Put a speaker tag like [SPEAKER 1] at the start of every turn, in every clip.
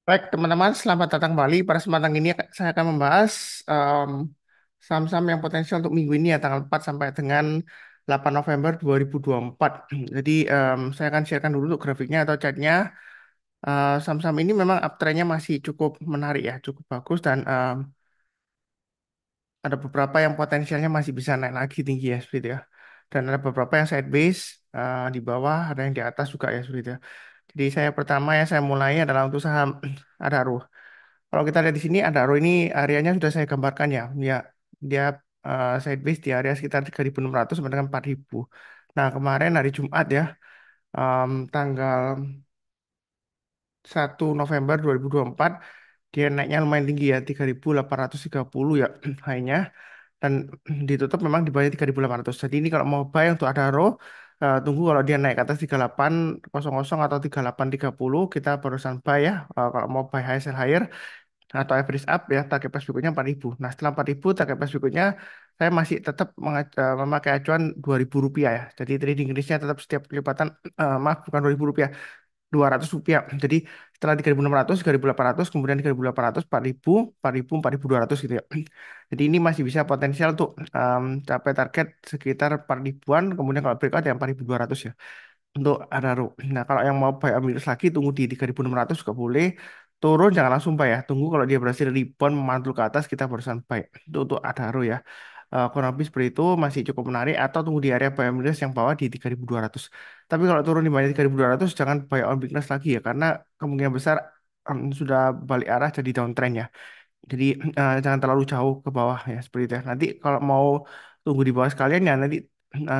[SPEAKER 1] Baik, teman-teman, selamat datang kembali. Pada kesempatan ini saya akan membahas em, saham-saham yang potensial untuk minggu ini ya, tanggal 4 sampai dengan 8 November 2024. Jadi saya akan sharekan dulu untuk grafiknya atau chartnya. Saham-saham ini memang uptrendnya masih cukup menarik ya, cukup bagus dan ada beberapa yang potensialnya masih bisa naik lagi tinggi ya, seperti itu ya. Dan ada beberapa yang sideways di bawah, ada yang di atas juga ya, seperti itu ya. Jadi saya pertama ya saya mulai adalah untuk saham Adaro. Kalau kita lihat di sini ada arrow ini areanya sudah saya gambarkan ya. Ya, dia sideways di area sekitar 3.600 sampai dengan 4.000. Nah, kemarin hari Jumat ya, tanggal 1 November 2024 dia naiknya lumayan tinggi ya, 3.830 ya high-nya dan ditutup memang di bawah 3.800. Jadi ini kalau mau buy untuk ada row tunggu kalau dia naik ke atas 3800 atau 3830 kita barusan buy ya. Kalau mau buy high sell higher atau average up ya target price berikutnya 4.000. Nah setelah 4.000 target price berikutnya saya masih tetap memakai acuan Rp2.000 ya. Jadi trading range-nya tetap setiap kelipatan maaf bukan Rp2.000 Rp200. Jadi setelah 3.600, 3.800, kemudian 3.800, 4.000, 4.000, 4.200 gitu ya. Jadi ini masih bisa potensial untuk capai target sekitar 4.000-an, kemudian kalau breakout ya 4.200 ya untuk Adaro. Nah, kalau yang mau buy ambil lagi tunggu di 3.600 juga boleh. Turun jangan langsung buy ya. Tunggu kalau dia berhasil rebound memantul ke atas kita barusan buy. Itu untuk Adaro ya. Kurang lebih seperti itu masih cukup menarik atau tunggu di area buy on weakness yang bawah di 3.200. Tapi kalau turun di bawah 3.200 jangan buy on weakness lagi ya karena kemungkinan besar sudah balik arah jadi downtrend ya. Jadi jangan terlalu jauh ke bawah ya seperti itu ya. Nanti kalau mau tunggu di bawah sekalian ya nanti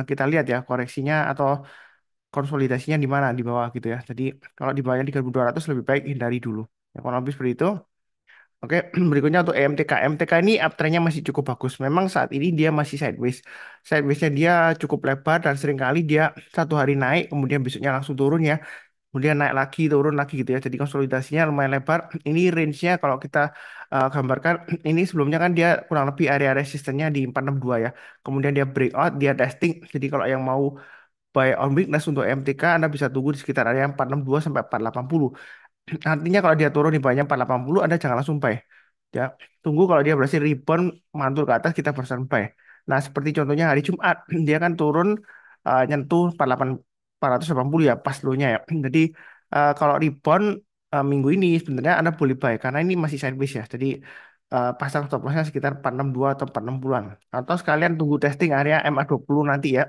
[SPEAKER 1] kita lihat ya koreksinya atau konsolidasinya di mana di bawah gitu ya. Jadi kalau di bawahnya 3.200 lebih baik hindari dulu. Ya, kurang lebih seperti itu. Oke, berikutnya untuk EMTK. EMTK ini uptrendnya masih cukup bagus. Memang saat ini dia masih sideways. Sidewaysnya dia cukup lebar dan seringkali dia satu hari naik, kemudian besoknya langsung turun ya. Kemudian naik lagi, turun lagi gitu ya. Jadi konsolidasinya lumayan lebar. Ini range-nya kalau kita gambarkan, ini sebelumnya kan dia kurang lebih area resistennya di 462 ya. Kemudian dia breakout, dia testing. Jadi kalau yang mau buy on weakness untuk MTK Anda bisa tunggu di sekitar area 462 sampai 480. Artinya kalau dia turun di bawahnya 480 Anda jangan langsung buy. Ya, tunggu kalau dia berhasil rebound mantul ke atas kita barusan buy. Nah, seperti contohnya hari Jumat dia kan turun nyentuh 480 ya pas low-nya ya. Jadi kalau rebound minggu ini sebenarnya Anda boleh buy karena ini masih sideways ya. Jadi pasang stop loss-nya sekitar 462 atau 460-an. Atau sekalian tunggu testing area MA20 nanti ya.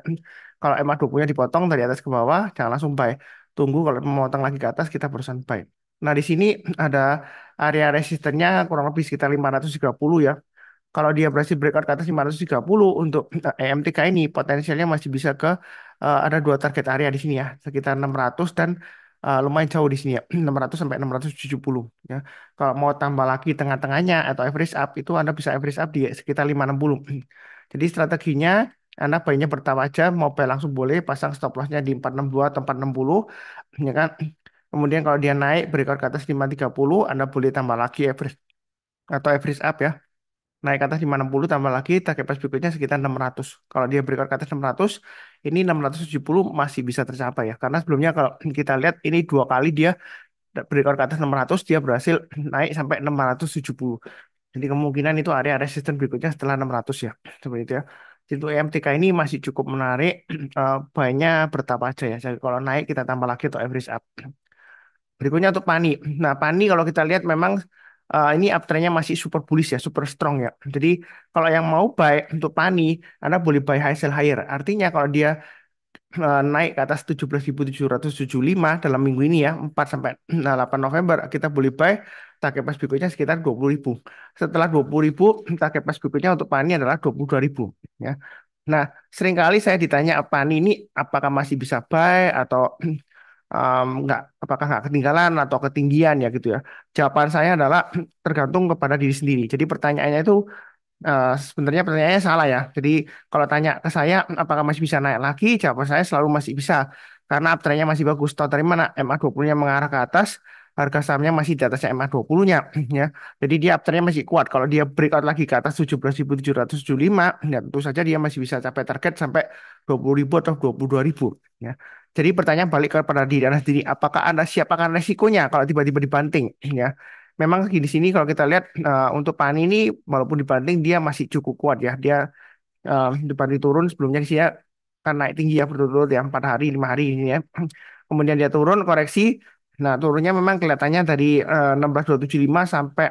[SPEAKER 1] Kalau MA20-nya dipotong dari atas ke bawah, jangan langsung buy. Tunggu kalau memotong lagi ke atas, kita barusan buy. Nah, di sini ada area resistennya kurang lebih sekitar 530 ya. Kalau dia berhasil breakout ke atas 530 untuk EMTK ini potensialnya masih bisa ke ada dua target area di sini ya, sekitar 600 dan lumayan jauh di sini ya, 600 sampai 670 ya. Kalau mau tambah lagi tengah-tengahnya atau average up itu Anda bisa average up di sekitar 560. Jadi strateginya Anda bayinya bertawa aja, mau buy langsung boleh, pasang stop lossnya di 462 atau 460 ya kan. Kemudian kalau dia naik breakout ke atas 530, Anda boleh tambah lagi average atau average up ya naik ke atas 560 tambah lagi target price berikutnya sekitar 600. Kalau dia breakout ke atas 600, ini 670 masih bisa tercapai ya. Karena sebelumnya kalau kita lihat ini dua kali dia breakout ke atas 600, dia berhasil naik sampai 670. Jadi kemungkinan itu area resisten berikutnya setelah 600 ya. Seperti itu ya. Jadi untuk EMTK ini masih cukup menarik. Banyak bertapa aja ya. Jadi kalau naik kita tambah lagi untuk average up. Berikutnya untuk Pani. Nah, Pani kalau kita lihat memang ini uptrendnya masih super bullish ya, super strong ya. Jadi kalau yang mau buy untuk Pani, Anda boleh buy high sell higher. Artinya kalau dia naik ke atas 17.775 dalam minggu ini ya, 4 sampai 8 November, kita boleh buy target price berikutnya sekitar 20.000. Setelah 20.000, target price berikutnya untuk Pani adalah 22.000 ya. Nah, seringkali saya ditanya Pani ini apakah masih bisa buy atau nggak apakah nggak ketinggalan atau ketinggian ya gitu ya. Jawaban saya adalah tergantung kepada diri sendiri. Jadi pertanyaannya itu sebenarnya pertanyaannya salah ya. Jadi kalau tanya ke saya apakah masih bisa naik lagi, jawaban saya selalu masih bisa karena uptrendnya masih bagus. Tahu dari mana? MA20-nya mengarah ke atas, harga sahamnya masih di atasnya MA20-nya ya. Jadi dia uptrendnya masih kuat. Kalau dia breakout lagi ke atas 17.775, ya tentu saja dia masih bisa capai target sampai 20.000 atau 22.000 ya. Jadi pertanyaan balik kepada diri Anda sendiri, apakah Anda siap akan resikonya kalau tiba-tiba dibanting? Ya, memang di sini kalau kita lihat untuk Pani ini walaupun dibanting dia masih cukup kuat ya. Dia dibanting turun sebelumnya dia kan naik tinggi ya berturut-turut ya 4 hari 5 hari ini ya. Kemudian dia turun koreksi. Nah turunnya memang kelihatannya dari 16.275 sampai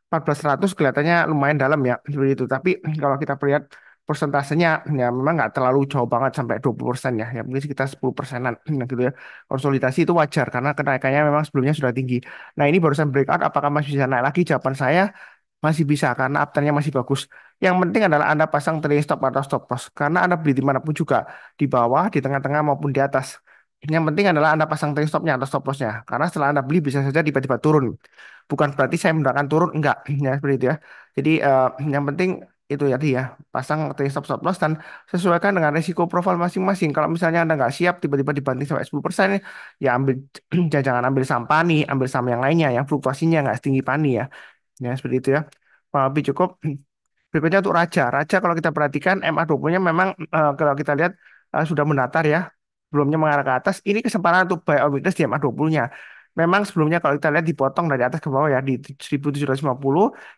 [SPEAKER 1] 1400 kelihatannya lumayan dalam ya seperti itu. Tapi kalau kita lihat persentasenya ya memang nggak terlalu jauh banget sampai 20% ya. Ya mungkin sekitar 10%-an nah, gitu ya. Konsolidasi itu wajar karena kenaikannya memang sebelumnya sudah tinggi. Nah ini barusan breakout apakah masih bisa naik lagi? Jawaban saya masih bisa karena uptrendnya masih bagus. Yang penting adalah Anda pasang trailing stop atau stop loss karena Anda beli dimanapun juga di bawah, di tengah-tengah maupun di atas. Yang penting adalah Anda pasang trailing stopnya atau stop lossnya karena setelah Anda beli bisa saja tiba-tiba turun. Bukan berarti saya menggunakan turun enggak ya seperti itu ya. Jadi yang penting itu ya dia pasang trailing stop stop loss dan sesuaikan dengan risiko profil masing-masing. Kalau misalnya Anda nggak siap tiba-tiba dibanting sampai 10% ya ambil jangan ambil saham pani, ambil saham yang lainnya yang fluktuasinya nggak setinggi pani ya. Ya, seperti itu ya. Lebih cukup. Berikutnya untuk Raja. Raja kalau kita perhatikan MA20-nya memang kalau kita lihat sudah mendatar ya. Sebelumnya mengarah ke atas. Ini kesempatan untuk buy on weakness di MA20-nya. Memang sebelumnya kalau kita lihat dipotong dari atas ke bawah ya di 1750.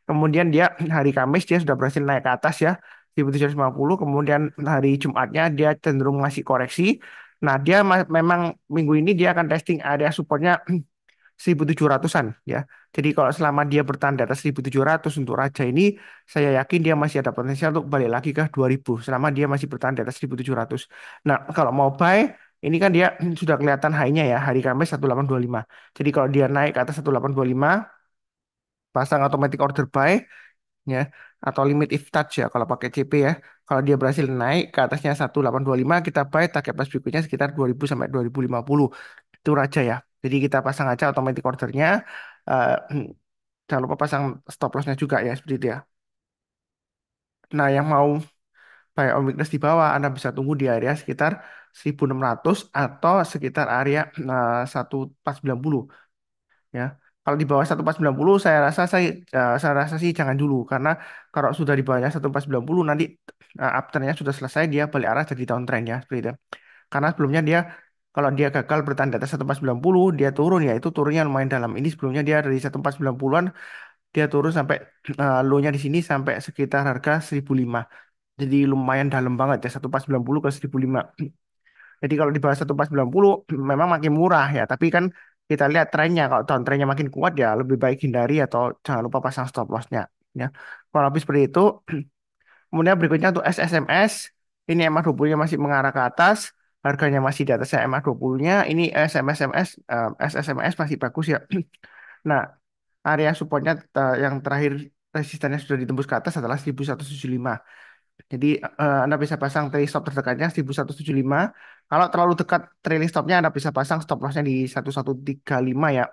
[SPEAKER 1] Kemudian dia hari Kamis dia sudah berhasil naik ke atas ya. 1750. Kemudian hari Jumatnya dia cenderung masih koreksi. Nah dia memang minggu ini dia akan testing area supportnya 1700-an ya. Jadi kalau selama dia bertahan di atas 1700 untuk Raja ini, saya yakin dia masih ada potensial untuk balik lagi ke 2000 selama dia masih bertahan di atas 1700. Nah, kalau mau buy, ini kan dia sudah kelihatan high-nya ya, hari Kamis 1825. Jadi kalau dia naik ke atas 1825, pasang automatic order buy ya atau limit if touch ya kalau pakai CP ya. Kalau dia berhasil naik ke atasnya 1825 kita buy target price berikutnya sekitar 2000 sampai 2050. Itu Raja ya. Jadi kita pasang aja automatic ordernya. Eh, jangan lupa pasang stop lossnya juga ya seperti itu ya. Nah, yang mau buy on weakness di bawah, Anda bisa tunggu di area sekitar 1600 atau sekitar area 1490 ya. Kalau di bawah 1490 saya rasa sih jangan dulu karena kalau sudah di bawahnya 1490 nanti uptrendnya sudah selesai dia balik arah jadi downtrend ya seperti itu. Karena sebelumnya dia kalau dia gagal bertahan di atas 1490 dia turun ya itu turunnya lumayan dalam. Ini sebelumnya dia dari 1490-an dia turun sampai low-nya di sini sampai sekitar harga 1005. Jadi lumayan dalam banget ya 1490 ke 1005. Jadi kalau di bawah 1490 memang makin murah ya, tapi kan kita lihat trennya kalau downtrendnya makin kuat ya lebih baik hindari atau jangan lupa pasang stop loss-nya ya. Kalau habis seperti itu, kemudian berikutnya untuk SSMS, ini MA20-nya masih mengarah ke atas, harganya masih di atas MA20-nya, ini SSMS masih bagus ya. Nah, area supportnya yang terakhir resistannya sudah ditembus ke atas adalah 1175. Jadi Anda bisa pasang trailing stop terdekatnya 1175. Kalau terlalu dekat trailing stopnya Anda bisa pasang stop lossnya di 1135 ya.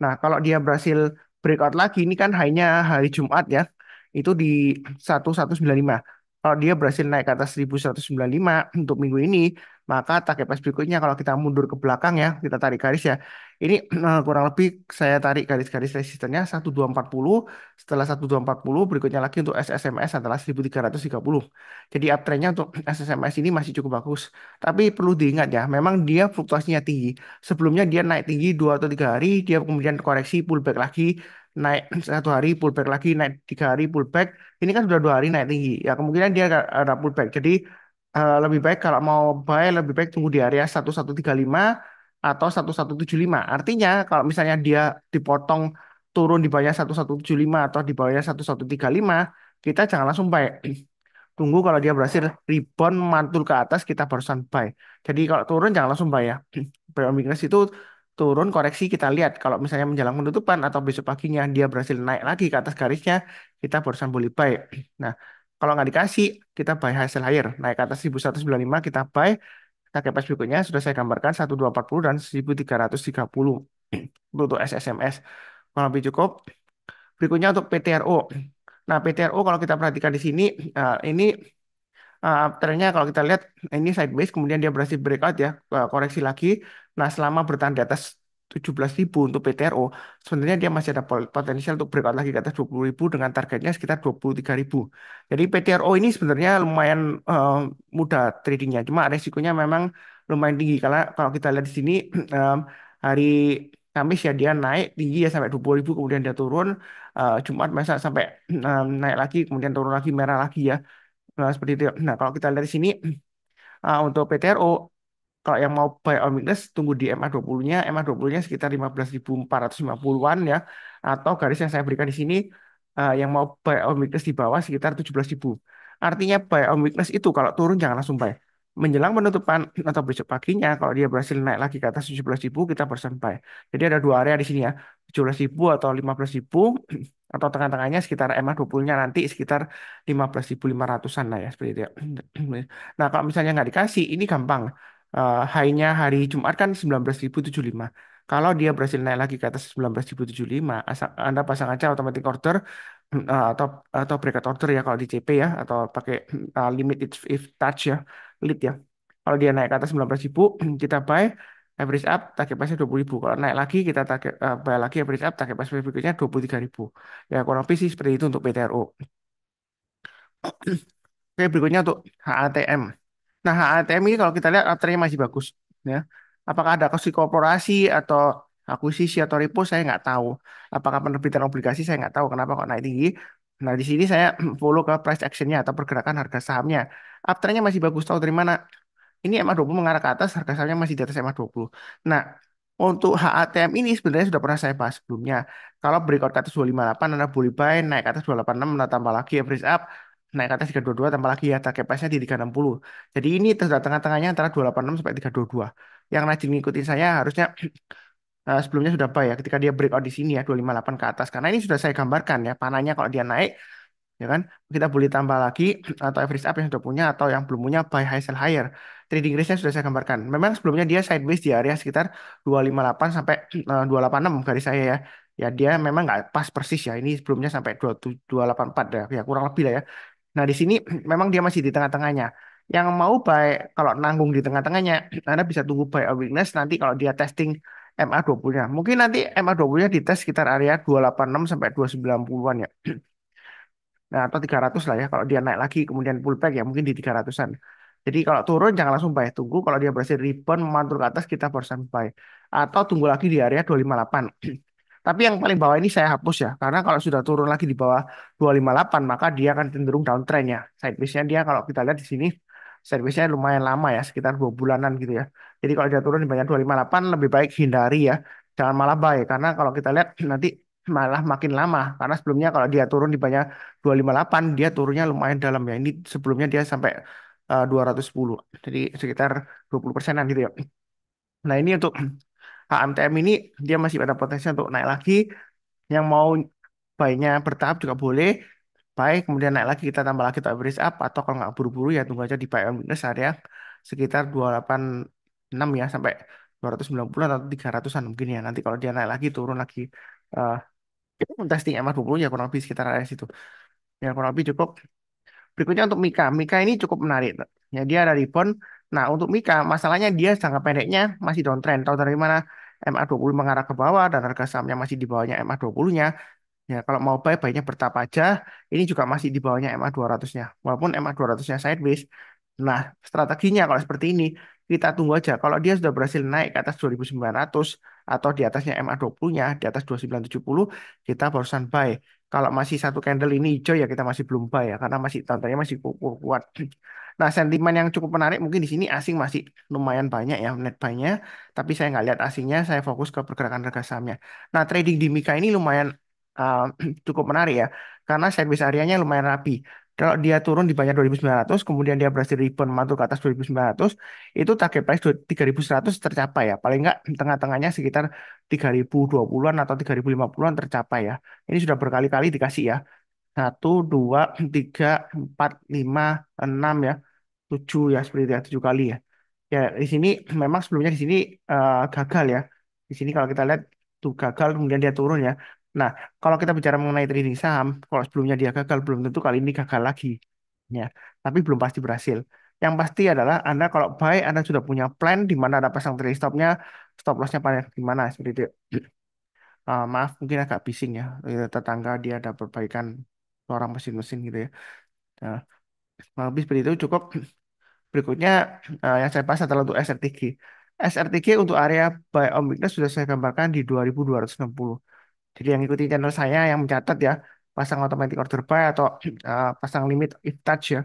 [SPEAKER 1] Nah, kalau dia berhasil breakout lagi, ini kan hanya hari Jumat ya, itu di 1195. Kalau dia berhasil naik ke atas 1195 untuk minggu ini, maka target price berikutnya kalau kita mundur ke belakang ya, kita tarik garis ya. Ini kurang lebih saya tarik garis-garis resistennya 1240. Setelah 1240, berikutnya lagi untuk SSMS adalah 1330. Jadi uptrendnya untuk SSMS ini masih cukup bagus. Tapi perlu diingat ya, memang dia fluktuasinya tinggi. Sebelumnya dia naik tinggi 2 atau 3 hari, dia kemudian koreksi pullback lagi, naik 1 hari pullback lagi, naik 3 hari pullback. Ini kan sudah 2 hari naik tinggi. Ya kemungkinan dia ada pullback. Jadi lebih baik kalau mau buy lebih baik tunggu di area 1135 atau 1175. Artinya kalau misalnya dia dipotong turun di bawahnya 1175 atau di bawahnya 1135, kita jangan langsung buy. Tunggu kalau dia berhasil rebound mantul ke atas kita barusan buy. Jadi kalau turun jangan langsung buy ya. Buy on weakness itu turun koreksi kita lihat kalau misalnya menjelang penutupan atau besok paginya dia berhasil naik lagi ke atas garisnya kita barusan boleh buy. Nah, kalau nggak dikasih kita buy hasil higher naik ke atas 1195 kita buy. Target price berikutnya sudah saya gambarkan 1240 dan 1330 untuk SSMS. Kalau lebih cukup. Berikutnya untuk PTRO. Nah, PTRO kalau kita perhatikan di sini ini trennya kalau kita lihat ini sideways kemudian dia berhasil breakout ya koreksi lagi. Nah selama bertahan di atas 17.000 untuk PTRO, sebenarnya dia masih ada potensial untuk breakout lagi ke atas 20.000 dengan targetnya sekitar 23.000. Jadi PTRO ini sebenarnya lumayan mudah tradingnya, cuma resikonya memang lumayan tinggi karena kalau kita lihat di sini hari Kamis ya dia naik tinggi ya sampai 20.000 kemudian dia turun. Jumat masa sampai naik lagi kemudian turun lagi merah lagi ya. Nah, seperti itu. Nah, kalau kita lihat di sini untuk PTRO kalau yang mau buy on weakness tunggu di MA20-nya. MA20-nya sekitar 15.450-an ya. Atau garis yang saya berikan di sini yang mau buy on weakness di bawah sekitar 17.000. Artinya buy on weakness itu kalau turun jangan langsung buy. Menjelang penutupan atau besok paginya kalau dia berhasil naik lagi ke atas 17.000 kita persen buy. Jadi ada dua area di sini ya. 17.000 atau 15.000 atau tengah-tengahnya sekitar MA20-nya nanti sekitar 15.500-an lah ya seperti itu ya. Nah, kalau misalnya nggak dikasih, ini gampang. High-nya hari Jumat kan 19.075. Kalau dia berhasil naik lagi ke atas 19.075, Anda pasang aja automatic order atau breakout order ya kalau di CP ya atau pakai limit if touch ya, lead ya. Kalau dia naik ke atas 19.000, kita buy average up target price 20.000. Kalau naik lagi kita target buy lagi average up target price berikutnya 23.000. Ya kurang lebih sih seperti itu untuk PTRO. Oke, berikutnya untuk HATM. Nah, HATM ini kalau kita lihat afternya masih bagus, ya. Apakah ada kosi korporasi atau akuisisi atau repo, saya nggak tahu. Apakah penerbitan obligasi, saya nggak tahu kenapa kok naik tinggi. Nah, di sini saya follow ke price actionnya atau pergerakan harga sahamnya. Afternya masih bagus, tahu dari mana? Ini MA20 mengarah ke atas, harga sahamnya masih di atas MA20. Nah, untuk HATM ini sebenarnya sudah pernah saya bahas sebelumnya. Kalau breakout ke atas 258, Anda boleh buy, naik ke atas 286, Anda tambah lagi average up, naik ke atas 322, tambah lagi ya, target price-nya di 360. Jadi ini sudah tengah-tengahnya antara 286 sampai 322. Yang rajin ngikutin saya harusnya sebelumnya sudah buy ya, ketika dia breakout di sini ya, 258 ke atas. Karena ini sudah saya gambarkan ya, panahnya kalau dia naik, ya kan kita boleh tambah lagi atau average up yang sudah punya atau yang belum punya buy high sell higher. Trading range-nya sudah saya gambarkan, memang sebelumnya dia sideways di area sekitar 258 sampai 286 garis saya ya. Ya dia memang nggak pas persis ya, ini sebelumnya sampai 284 ya, ya kurang lebih lah ya. Nah di sini memang dia masih di tengah-tengahnya. Yang mau buy kalau nanggung di tengah-tengahnya Anda bisa tunggu buy a weakness nanti kalau dia testing MA20-nya, mungkin nanti MA20-nya dites sekitar area 286 sampai 290-an ya. Nah, atau 300 lah ya. Kalau dia naik lagi kemudian pullback ya mungkin di 300-an. Jadi kalau turun jangan langsung buy. Tunggu kalau dia berhasil rebound memantul ke atas kita barusan buy. Atau tunggu lagi di area 258. Tapi yang paling bawah ini saya hapus ya. Karena kalau sudah turun lagi di bawah 258 maka dia akan cenderung downtrend ya. Sideways-nya dia kalau kita lihat di sini sideways-nya lumayan lama ya. Sekitar 2 bulanan gitu ya. Jadi kalau dia turun di banyak 258 lebih baik hindari ya. Jangan malah buy. Karena kalau kita lihat nanti malah makin lama. Karena sebelumnya kalau dia turun di banyak 258 dia turunnya lumayan dalam ya. Ini sebelumnya dia sampai 210. Jadi sekitar 20%-an gitu ya. Nah, ini untuk HMTM ini dia masih ada potensi untuk naik lagi. Yang mau buy-nya bertahap juga boleh. Buy, kemudian naik lagi kita tambah lagi atau average up. Atau kalau nggak buru-buru ya tunggu aja di buy on weakness area sekitar 286 ya sampai 290 atau 300-an mungkin ya. Nanti kalau dia naik lagi turun lagi eh, testing MA20 ya kurang lebih sekitar area situ. Ya kurang lebih cukup. Berikutnya untuk Mika. Mika ini cukup menarik. Ya, dia ada rebound. Nah, untuk Mika, masalahnya dia jangka pendeknya masih downtrend. Tahu dari mana? MA20 mengarah ke bawah dan harga sahamnya masih di bawahnya MA20-nya. Ya, kalau mau buy, buy-nya bertahap aja. Ini juga masih di bawahnya MA200-nya. Walaupun MA200-nya sideways. Nah, strateginya kalau seperti ini, kita tunggu aja. Kalau dia sudah berhasil naik ke atas 2.900 atau di atasnya MA20-nya, di atas 2.970, kita barusan buy. Kalau masih satu candle ini hijau ya kita masih belum buy ya, karena masih tantanya masih kuat. Nah, sentimen yang cukup menarik mungkin di sini asing masih lumayan banyak ya net buy-nya, tapi saya nggak lihat asingnya, saya fokus ke pergerakan harga sahamnya. Nah, trading di Mika ini lumayan uh, cukup menarik ya, karena service areanya lumayan rapi. Kalau dia turun di banyak 2.900, kemudian dia berhasil rebound mantul ke atas 2.900, itu target price 3.100 tercapai ya. Paling nggak tengah-tengahnya sekitar 3.020-an atau 3.050-an tercapai ya. Ini sudah berkali-kali dikasih ya. Satu, dua, tiga, empat, lima, enam ya. Tujuh ya, seperti itu ya, 7 kali ya. Ya, di sini memang sebelumnya di sini gagal ya. Di sini kalau kita lihat tuh gagal kemudian dia turun ya. Nah, kalau kita bicara mengenai trading saham, kalau sebelumnya dia gagal belum tentu kali ini gagal lagi. Ya, tapi belum pasti berhasil. Yang pasti adalah Anda kalau buy, Anda sudah punya plan di mana ada pasang trailing stopnya, stop lossnya pada di mana seperti itu. Maaf, mungkin agak bising ya. Tetangga dia ada perbaikan suara mesin-mesin gitu ya. Nah, habis seperti itu cukup. Berikutnya yang saya bahas adalah untuk SRTG. SRTG untuk area buy on weakness sudah saya gambarkan di 2260. Jadi yang ikuti channel saya yang mencatat ya, pasang automatic order buy atau pasang limit if touch ya,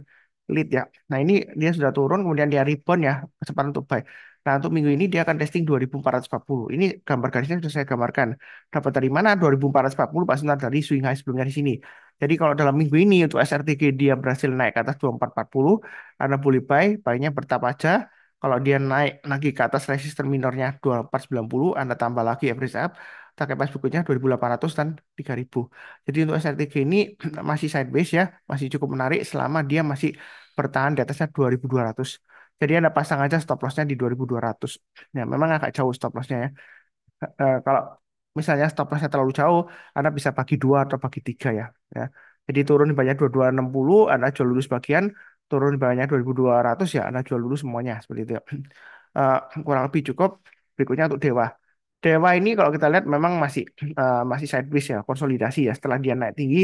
[SPEAKER 1] lead ya. Nah ini dia sudah turun, kemudian dia rebound ya, kesempatan untuk buy. Nah untuk minggu ini dia akan testing 2440. Ini gambar garisnya sudah saya gambarkan. Dapat dari mana 2440? Pas dari swing high sebelumnya di sini. Jadi kalau dalam minggu ini untuk SRTG dia berhasil naik ke atas 2440, Anda boleh buy, buy-nya bertahap aja. Kalau dia naik lagi ke atas resisten minornya 2490, Anda tambah lagi average up, target price berikutnya 2800 dan 3000. Jadi untuk SRTG ini masih sideways ya, masih cukup menarik selama dia masih bertahan di atasnya 2200. Jadi Anda pasang aja stop lossnya di 2200. Ya, memang agak jauh stop lossnya ya. Kalau misalnya stop lossnya terlalu jauh, Anda bisa bagi dua atau bagi tiga ya. Ya. Jadi turun di banyak 2260, Anda jual dulu sebagian, turun di banyak 2200 ya, Anda jual dulu semuanya seperti itu ya. Eh, Kurang lebih cukup. Berikutnya untuk Dewa. Dewa ini kalau kita lihat memang masih sideways ya, konsolidasi ya. Setelah dia naik tinggi,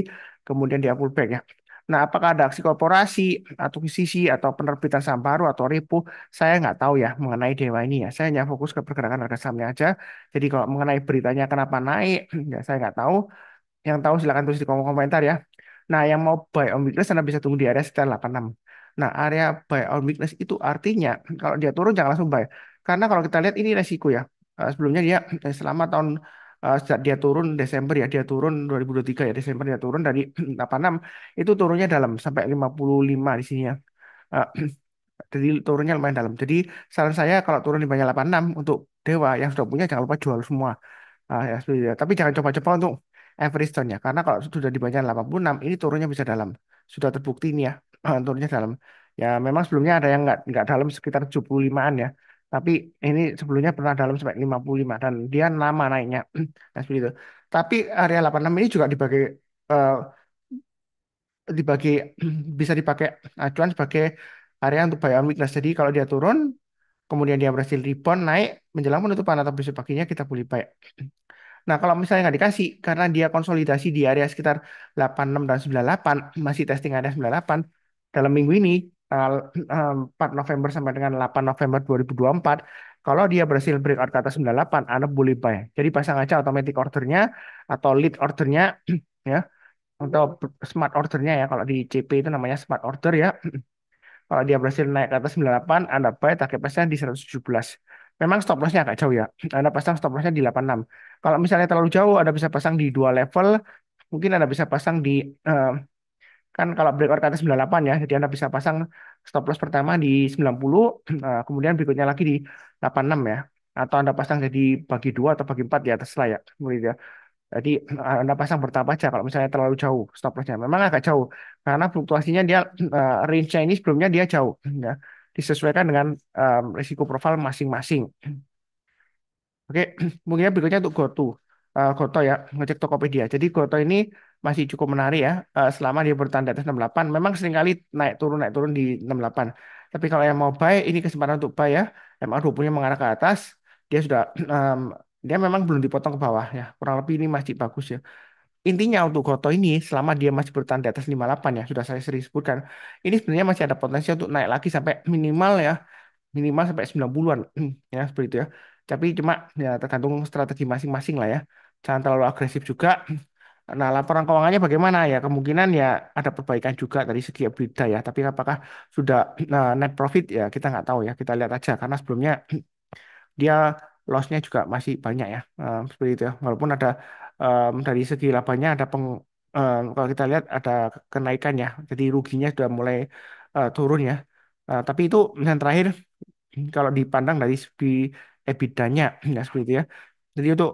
[SPEAKER 1] kemudian dia pullback ya. Nah, apakah ada aksi korporasi atau akuisisi atau penerbitan saham baru atau repo? Saya nggak tahu ya mengenai Dewa ini ya. Saya hanya fokus ke pergerakan harga sahamnya aja. Jadi kalau mengenai beritanya kenapa naik, ya saya nggak tahu. Yang tahu silakan tulis di kolom komentar ya. Nah, yang mau buy on weakness Anda bisa tunggu di area sekitar 86. Nah, area buy on weakness itu artinya kalau dia turun jangan langsung buy. Karena kalau kita lihat ini resiko ya. Sebelumnya dia selama tahun sejak dia turun Desember ya, dia turun 2023 ya, Desember dia turun dari 86 itu turunnya dalam sampai 55 di sini ya. Eh, jadi turunnya lumayan dalam. Jadi saran saya kalau turun di banyak 86 untuk Dewa yang sudah punya jangan lupa jual semua. Ya, seperti itu. Tapi jangan coba-coba untuk average down-nya. Karena kalau sudah di bagian 86, ini turunnya bisa dalam. Sudah terbukti ini ya, turunnya dalam. Ya, memang sebelumnya ada yang nggak dalam sekitar 75-an ya. Tapi ini sebelumnya pernah dalam sampai 55 dan dia lama naiknya. Nah, seperti itu. Tapi area 86 ini juga eh, dibagi bisa dipakai acuan sebagai area untuk buy on weakness. Jadi kalau dia turun, kemudian dia berhasil rebound naik menjelang penutupan atau besok paginya kita boleh buy. Nah, kalau misalnya nggak dikasih, karena dia konsolidasi di area sekitar 86 dan 98, masih testing area 98, dalam minggu ini, tanggal 4 November sampai dengan 8 November 2024, kalau dia berhasil breakout ke atas 98, Anda boleh buy. Jadi pasang aja automatic ordernya atau lead ordernya, ya, atau smart ordernya ya, kalau di CP itu namanya smart order ya. Kalau dia berhasil naik ke atas 98, Anda buy target price-nya di 117. Memang stop loss-nya agak jauh ya. Anda pasang stop loss-nya di 86. Kalau misalnya terlalu jauh, Anda bisa pasang di dua level. Mungkin Anda bisa pasang di, eh, kan kalau breakout ke atas 98 ya, jadi Anda bisa pasang stop loss pertama di 90, kemudian berikutnya lagi di 86 ya. Atau Anda pasang jadi bagi dua atau bagi empat ya, terserah ya. Begitu ya. Jadi Anda pasang bertahap aja kalau misalnya terlalu jauh stop lossnya. Memang agak jauh karena fluktuasinya dia range-nya ini sebelumnya dia jauh ya. Disesuaikan dengan risiko profil masing-masing. Oke, mungkin berikutnya untuk GoTo. Goto ya, ngecek Tokopedia. Jadi Goto ini masih cukup menarik ya, selama dia bertahan di atas 68. Memang seringkali naik turun di 68. Tapi kalau yang mau buy, ini kesempatan untuk buy ya. MA20-nya mengarah ke atas, dia sudah dia memang belum dipotong ke bawah ya. Kurang lebih ini masih bagus ya. Intinya untuk Goto ini, selama dia masih bertahan di atas 58 ya, sudah saya sering sebutkan, ini sebenarnya masih ada potensi untuk naik lagi sampai minimal sampai 90-an ya seperti itu ya. Tapi cuma ya tergantung strategi masing-masing lah ya. Jangan terlalu agresif juga. Nah, laporan keuangannya bagaimana ya? Kemungkinan ya ada perbaikan juga dari segi EBITDA ya. Tapi apakah sudah net profit ya kita nggak tahu ya. Kita lihat aja karena sebelumnya dia loss-nya juga masih banyak ya. Seperti itu ya. Walaupun ada dari segi labanya ada kalau kita lihat ada kenaikan ya. Jadi ruginya sudah mulai turun ya. Tapi itu yang terakhir kalau dipandang dari segi EBITDA-nya ya seperti itu ya. Jadi untuk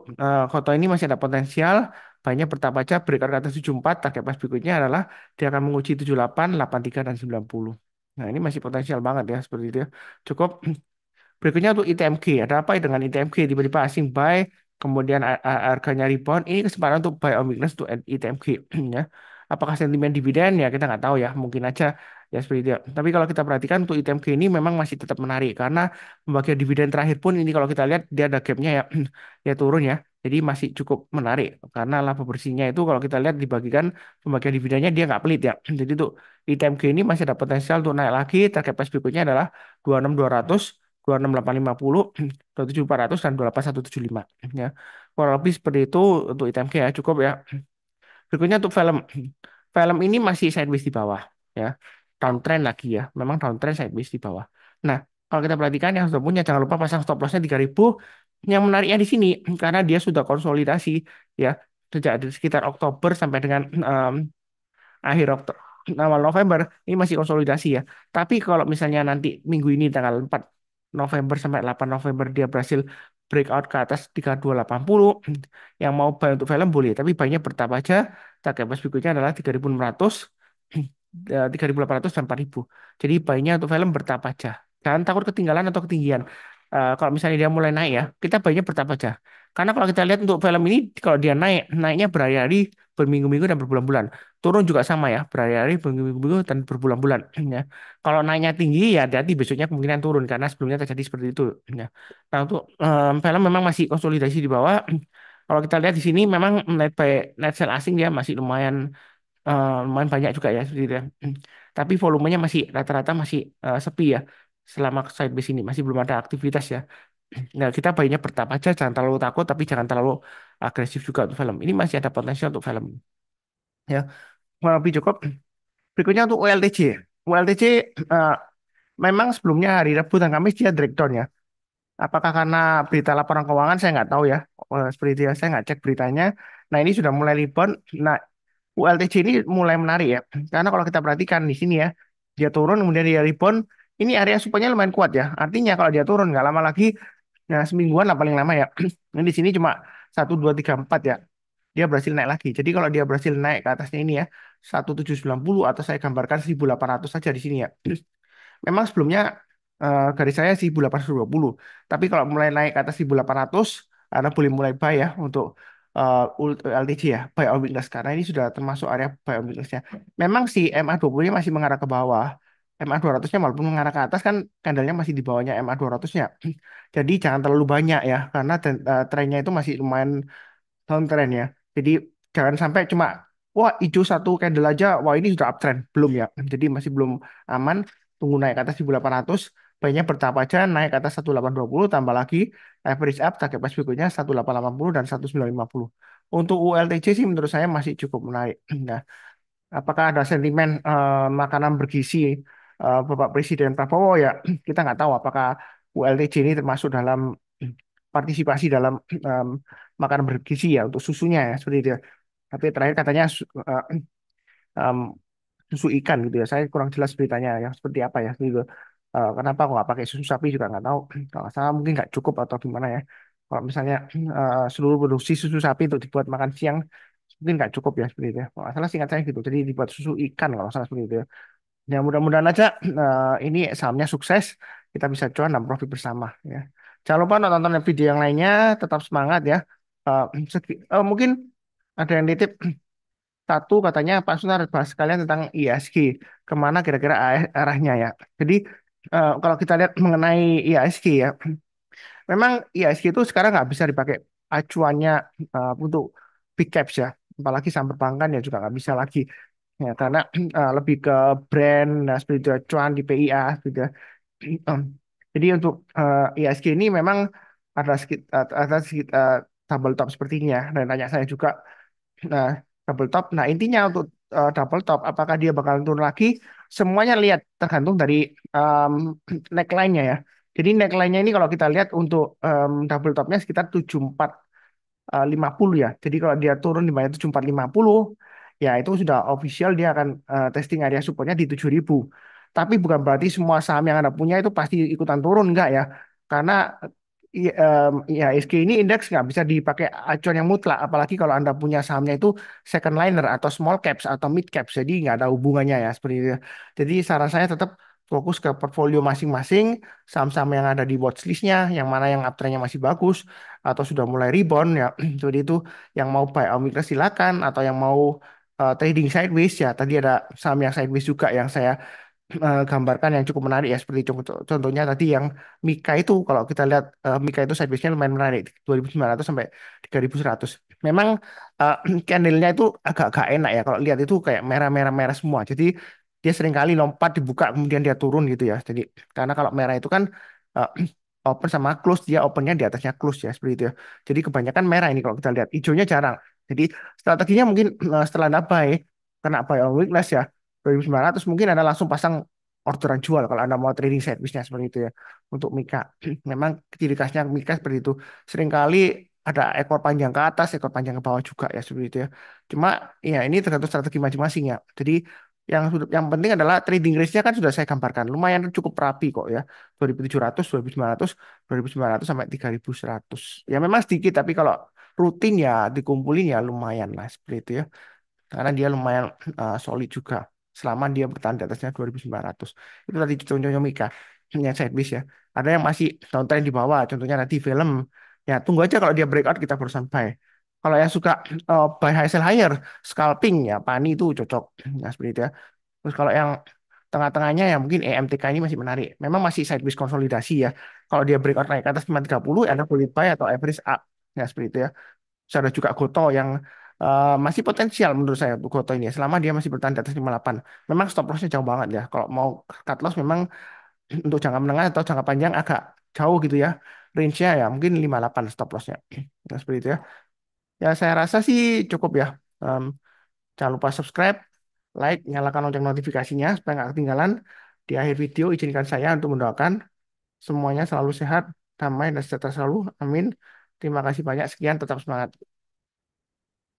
[SPEAKER 1] Koto ini masih ada potensial banyak bertahap aja breakout ke atas 74 target pas berikutnya adalah dia akan menguji 78, 83 dan 90. Nah, ini masih potensial banget ya seperti itu ya. Cukup. Berikutnya untuk ITMG. Ada apa ya dengan ITMG? Tiba-tiba asing buy, kemudian harganya rebound. Ini kesempatan untuk buy on weakness untuk ITMG ya. Apakah sentimen dividen ya kita nggak tahu ya, mungkin aja ya seperti itu. Ya. Tapi kalau kita perhatikan untuk ITMG ini memang masih tetap menarik karena pembagian dividen terakhir pun ini kalau kita lihat dia ada gapnya ya, ya turun ya. Jadi masih cukup menarik karena laba bersihnya itu kalau kita lihat dibagikan pembagian dividennya dia nggak pelit ya. Jadi tuh ITMG ini masih ada potensial untuk naik lagi. Target price berikutnya adalah 26.200, 26.850, 27.400 dan 28.175 ya. Kurang lebih seperti itu untuk ITMG ya, cukup ya. Berikutnya untuk film. Film ini masih sideways di bawah ya. Downtrend lagi ya. Memang downtrend sideways di bawah. Nah, kalau kita perhatikan yang sudah punya jangan lupa pasang stop lossnya 3.000. Yang menariknya di sini karena dia sudah konsolidasi ya sejak sekitar Oktober sampai dengan akhir Oktober awal November ini masih konsolidasi ya. Tapi kalau misalnya nanti minggu ini tanggal 4 November sampai 8 November dia berhasil breakout ke atas 3280 yang mau buy untuk film boleh tapi buy-nya bertahap aja. Target price berikutnya adalah 3.600, 3.800 dan 4.000. Jadi buy-nya untuk film bertahap aja. Jangan takut ketinggalan atau ketinggian. Kalau misalnya dia mulai naik ya, kita buy-nya bertahap aja. Karena kalau kita lihat untuk film ini, kalau dia naik, naiknya berhari-hari, berminggu-minggu dan berbulan-bulan. Turun juga sama ya, berhari-hari, berminggu-minggu dan berbulan-bulan. Ya. Kalau naiknya tinggi ya hati-hati besoknya kemungkinan turun karena sebelumnya terjadi seperti itu. Ya. Nah untuk film memang masih konsolidasi di bawah. Kalau kita lihat di sini memang net sell asing dia masih lumayan banyak juga ya seperti itu ya. Tapi volumenya masih rata-rata masih sepi ya selama Sitebase ini masih belum ada aktivitas ya. Nah, kita bayinya bertahap aja, jangan terlalu takut, tapi jangan terlalu agresif juga untuk film. Ini masih ada potensial untuk film. Ya, lebih cukup. Berikutnya untuk OLTJ. OLTJ eh, memang sebelumnya hari Rabu dan Kamis dia breakdown ya. Apakah karena berita laporan keuangan saya nggak tahu ya. Seperti itu ya, saya nggak cek beritanya. Nah, ini sudah mulai rebound. Nah, ULTJ ini mulai menarik ya. Karena kalau kita perhatikan di sini ya, dia turun kemudian dia rebound. Ini area support-nya lumayan kuat ya. Artinya kalau dia turun nggak lama lagi, nah semingguan lah paling lama ya. Ini di sini cuma 1, 2, 3, 4 ya. Dia berhasil naik lagi. Jadi kalau dia berhasil naik ke atasnya ini ya, 1790 atau saya gambarkan 1800 saja di sini ya. Memang sebelumnya garis saya 1820. Tapi kalau mulai naik ke atas 1800, Anda boleh mulai buy ya untuk LTC ya, buy on weakness. Karena ini sudah termasuk area buy on weakness-nya. Memang si MA20-nya masih mengarah ke bawah. MA200-nya walaupun mengarah ke atas kan candlenya masih di bawahnya MA200-nya. Jadi jangan terlalu banyak ya, karena trennya itu masih lumayan downtrend ya. Jadi jangan sampai cuma wah hijau satu candle aja, wah ini sudah uptrend. Belum ya. Jadi masih belum aman. Tunggu naik ke atas 1800, baiknya bertahap aja naik ke atas 1820 tambah lagi average up target price berikutnya 1880 dan 1950. Untuk ULTJ sih menurut saya masih cukup menarik. Nah, apakah ada sentimen makanan bergizi Bapak Presiden Prabowo ya kita nggak tahu apakah ULTJ ini termasuk dalam partisipasi dalam makanan bergizi ya untuk susunya ya seperti itu ya. Tapi terakhir katanya em, susu ikan gitu ya. Saya kurang jelas beritanya ya seperti apa ya gitu. Kenapa kok nggak pakai susu sapi juga nggak tahu. Kalau nggak salah mungkin nggak cukup atau gimana ya. Kalau misalnya seluruh produksi susu sapi untuk dibuat makan siang mungkin nggak cukup ya seperti itu ya. Kalau nggak salah singkat saya gitu. Jadi dibuat susu ikan kalau nggak salah seperti itu ya. Ya mudah-mudahan aja ini sahamnya sukses. Kita bisa cuan dan profit bersama ya. Jangan lupa nonton video yang lainnya. Tetap semangat ya. Mungkin ada yang nitip satu katanya Pak Sunar bahas sekalian tentang ISG. Kemana kira-kira arahnya ya. Jadi kalau kita lihat mengenai ISG ya. Memang ISG itu sekarang nggak bisa dipakai acuannya untuk big caps ya. Apalagi saham perbankan ya juga nggak bisa lagi. Ya, karena lebih ke brand, nah, seperti itu, acuan di PIA, gitu ya. Em, Jadi untuk ISG ini memang ada sedikit double top sepertinya. Dan tanya saya juga, nah double top. Nah intinya untuk double top, apakah dia bakal turun lagi? Semuanya lihat tergantung dari em, neckline-nya ya. Jadi neckline-nya ini kalau kita lihat untuk double topnya sekitar 7450 ya. Jadi kalau dia turun di bawah 7450 ya itu sudah official dia akan testing area supportnya di 7000. Tapi bukan berarti semua saham yang Anda punya itu pasti ikutan turun enggak ya. Karena IHSG ini indeks nggak bisa dipakai acuan yang mutlak apalagi kalau Anda punya sahamnya itu second liner atau small caps atau mid caps jadi nggak ada hubungannya ya seperti itu. Jadi saran saya tetap fokus ke portfolio masing-masing saham-saham yang ada di watchlistnya yang mana yang uptrendnya masih bagus atau sudah mulai rebound ya. Jadi itu yang mau buy on weakness silakan atau yang mau trading sideways ya. Tadi ada saham yang sideways juga yang saya gambarkan yang cukup menarik ya, seperti contohnya tadi yang Mika itu, kalau kita lihat Mika itu sideways-nya lumayan menarik 2.900 sampai 3.100. Memang uh, candlenya itu agak-agak enak ya, kalau lihat itu kayak merah-merah merah semua, jadi dia sering kali lompat dibuka kemudian dia turun gitu ya. Jadi karena kalau merah itu kan uh, open sama close, dia opennya di atasnya close ya, seperti itu ya. Jadi kebanyakan merah ini kalau kita lihat, hijaunya jarang. Jadi strateginya mungkin setelah Anda buy, kena buy on weakness ya 2.900, mungkin Anda langsung pasang orderan jual kalau Anda mau trading service-nya seperti itu ya. Untuk Mika, memang ciri khasnya Mika seperti itu. Seringkali ada ekor panjang ke atas, ekor panjang ke bawah juga ya, seperti itu ya. Cuma ya ini tergantung strategi masing-masing ya. Jadi yang penting adalah trading range-nya kan sudah saya gambarkan. Lumayan cukup rapi kok ya. 2.700, 2.900, 2.900 sampai 3.100. Ya memang sedikit, tapi kalau rutin ya dikumpulin ya lumayan lah seperti itu ya, karena dia lumayan solid juga selama dia bertahan di atasnya 2.900. Itu tadi contohnya Mika yang side base ya. Ada yang masih downtrend di bawah, contohnya nanti film ya, tunggu aja kalau dia breakout kita barusan buy. Kalau yang suka buy high sell higher, scalping ya Pani itu cocok, nah seperti itu ya. Terus kalau yang tengah-tengahnya ya mungkin EMTK ini masih menarik, memang masih sideways konsolidasi ya. Kalau dia breakout naik ke atas 530, Anda boleh buy atau average up ya, seperti itu ya. Terus ada juga Goto yang masih potensial menurut saya untuk Goto ini ya, selama dia masih bertahan di atas 58. Memang stop lossnya jauh banget ya. Kalau mau cut loss memang untuk jangka menengah atau jangka panjang agak jauh gitu ya. Range-nya ya mungkin 58 stop lossnya. Nah, seperti itu ya. Ya saya rasa sih cukup ya. Em, Jangan lupa subscribe, like, nyalakan lonceng notifikasinya supaya nggak ketinggalan. Di akhir video izinkan saya untuk mendoakan semuanya selalu sehat, damai, dan sejahtera selalu. Amin. Terima kasih banyak. Sekian, tetap semangat.